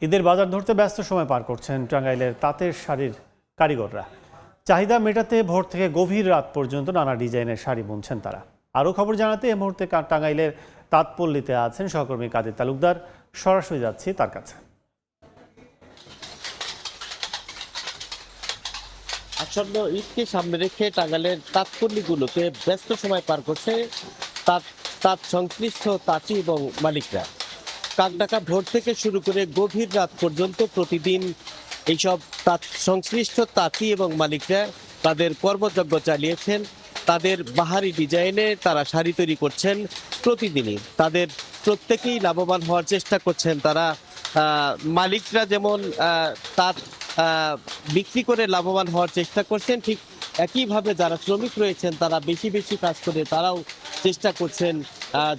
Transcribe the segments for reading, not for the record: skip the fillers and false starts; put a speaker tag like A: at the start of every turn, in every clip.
A: ঈদের বাজার ধরতে ব্যস্ত সময় পার করছেন টাঙ্গাইলের তাঁতের শাড়ির কারিগররা। চাহিদা মেটাতে ভোর থেকে গভীর রাত পর্যন্ত নানা ডিজাইনের শাড়ি বুনছেন তারা। আরও খবর জানাতে এই মুহূর্তে টাঙ্গাইলের তাঁতপল্লীতে আছেন সহকর্মী কাদের তালুকদার। সরাসরি যাচ্ছি তার কাছে।
B: আসন্ন ঈদকে সামনে রেখে টাঙ্গাইলের তাঁতপল্লীগুলোতে ব্যস্ত সময় পার করছে তাঁত সংশ্লিষ্ট তাঁতি এবং মালিকরা। কাকডাকা ভোর থেকে শুরু করে গভীর রাত পর্যন্ত প্রতিদিন এইসব তাঁত সংশ্লিষ্ট তাঁতি এবং মালিকরা তাদের কর্মযজ্ঞ চালিয়েছেন। তাদের বাহারি ডিজাইনে তারা শাড়ি তৈরি করছেন প্রতিদিনই। তাদের প্রত্যেকেই লাভবান হওয়ার চেষ্টা করছেন তারা। মালিকরা যেমন তাঁত বিক্রি করে লাভবান হওয়ার চেষ্টা করছেন, ঠিক একইভাবে যারা শ্রমিক রয়েছেন তারা বেশি বেশি কাজ করে তারাও চেষ্টা করছেন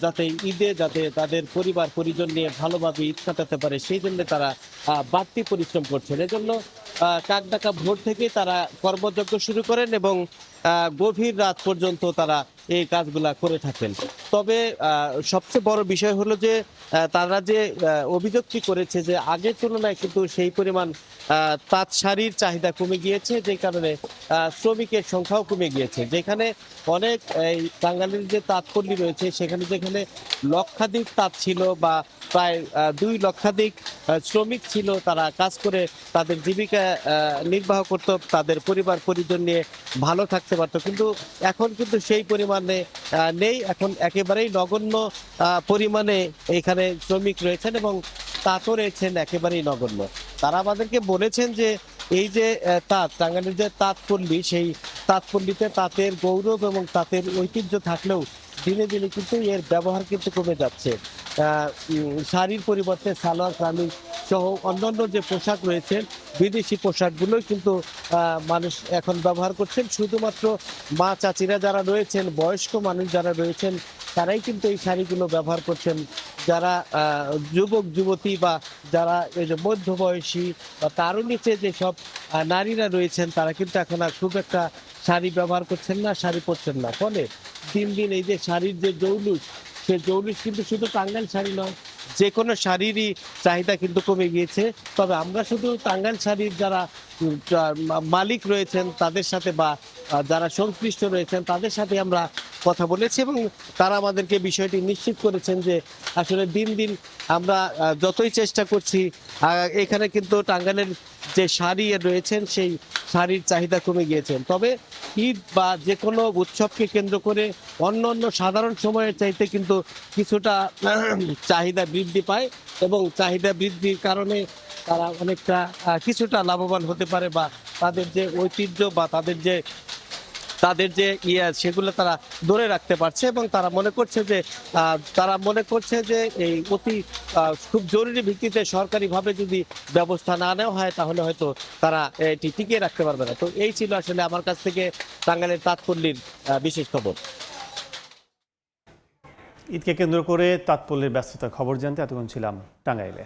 B: যাতে ঈদে যাতে তাদের পরিবার পরিজন নিয়ে ভালোভাবে ঈদ কাটাতে পারে, সেই জন্য তারা বাড়তি পরিশ্রম করছেন। এজন্য কাকডাকা ভোর থেকে তারা কর্মযজ্ঞ শুরু করেন এবং গভীর রাত পর্যন্ত তারা এই কাজগুলা করে থাকেন। তবে সবচেয়ে বড় বিষয় হলো যে তারা যে অভিযোগটি করেছে যে আগের তুলনায় কিন্তু সেই পরিমাণ তাঁত শাড়ির চাহিদা কমে গিয়েছে, যে কারণে শ্রমিকের সংখ্যাও কমে গিয়েছে। যেখানে অনেক এই টাঙ্গাইলের যে তাঁতপল্লী রয়েছে সেখানে যেখানে লক্ষাধিক তাঁত ছিল বা প্রায় 2 লক্ষাধিক শ্রমিক ছিল, তারা কাজ করে তাদের জীবিকা নির্বাহ করত, তাদের পরিবার পরিজন নিয়ে ভালো থাকতে পারতো। কিন্তু এখন কিন্তু সেই পরিমাণে নেই। এখন একেবারেই নগণ্য পরিমাণে এখানে শ্রমিক রয়েছেন এবং তাঁতও রয়েছেন একেবারেই নগণ্য। তারা আমাদেরকে বলেছেন যে এই যে তাঁত টাঙ্গাইলের যে তাঁতপল্লী, সেই তাঁতপল্লীতে তাঁতের গৌরব এবং তাঁতের ঐতিহ্য থাকলেও দিনে দিনে কিন্তু এর ব্যবহার কিন্তু কমে যাচ্ছে। শাড়ির পরিবর্তে সালোয়ার কামিজ সহ অন্যান্য যে পোশাক রয়েছে, বিদেশি পোশাকগুলোই কিন্তু মানুষ এখন ব্যবহার করছেন। শুধুমাত্র মা চাচিরা যারা রয়েছেন, বয়স্ক মানুষ যারা রয়েছেন, তারাই কিন্তু এই শাড়িগুলো ব্যবহার করছেন। যারা যুবক যুবতী বা যারা এই যে মধ্যবয়সী বা তারও নিচে যেসব নারীরা রয়েছেন, তারা কিন্তু এখন আর খুব একটা শাড়ি ব্যবহার করছেন না, শাড়ি পরছেন না। ফলে দিন দিন এই যে শাড়ির যে জৌলুস, সে জৌলুস কিন্তু শুধু টাঙ্গাইল শাড়ি নয়, যে কোনো শাড়িরই চাহিদা কিন্তু কমে গিয়েছে। তবে আমরা শুধু টাঙ্গাইল শাড়ির যারা মালিক রয়েছেন তাদের সাথে বা যারা সংশ্লিষ্ট রয়েছেন তাদের সাথে আমরা কথা বলেছি এবং তারা আমাদেরকে বিষয়টি নিশ্চিত করেছেন যে আসলে দিন দিন আমরা যতই চেষ্টা করছি, এখানে কিন্তু টাঙ্গাইলের যে শাড়ি রয়েছেন সেই শাড়ির চাহিদা কমে গিয়েছেন। তবে ঈদ বা যে কোনো উৎসবকে কেন্দ্র করে অন্য সাধারণ সময়ের চাইতে কিন্তু কিছুটা চাহিদা বৃদ্ধি পায় এবং চাহিদা বৃদ্ধির কারণে তারা অনেকটা কিছুটা লাভবান হতে পারে বা তাদের যে ঐতিহ্য বা তাদের যে সেগুলো তারা ধরে রাখতে পারছে এবং তারা মনে করছে যে এই অতি খুব জরুরি ভিত্তিতে সরকারিভাবে যদি ব্যবস্থা না নেওয়া হয় তাহলে হয়তো তারা এটি টিকিয়ে রাখতে পারবে না। তো এই ছিল আসলে আমার কাছ থেকে টাঙ্গাইলের তাঁতপল্লীর বিশেষ খবর।
A: ঈদকে কেন্দ্র করে তাঁতপল্লীর ব্যস্ততার খবর জানতে এতক্ষণ ছিলাম টাঙ্গাইলে।